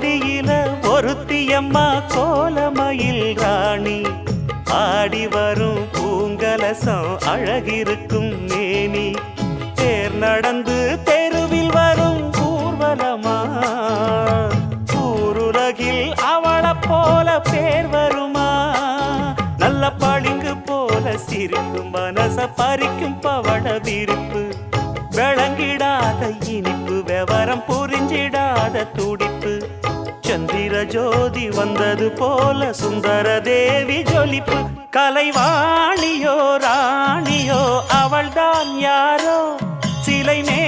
கோடியில ஒருத்தியம்மா கோலமயில் ராணி ஆடி வரும் பூங்கலசம் அழகிருக்கும் மேனி தேர் நடந்து தெருவில் வரும் ஊர்வலமா ஊருலகில் அவளை போல பேர் வருமா நல்ல பளிங்கு போல சிரிக்கும் மனச பறிக்கும் பவள விரிப்பு விளங்கிடாத இனிப்பு விவரம் புரிஞ்சிடாத துடிப்பு சந்திர ஜோதி வந்தது போல சுந்தர தேவி ஜொலிப்பு கலைவாணியோ ராணியோ அவள்தான் யாரோ சிலை மே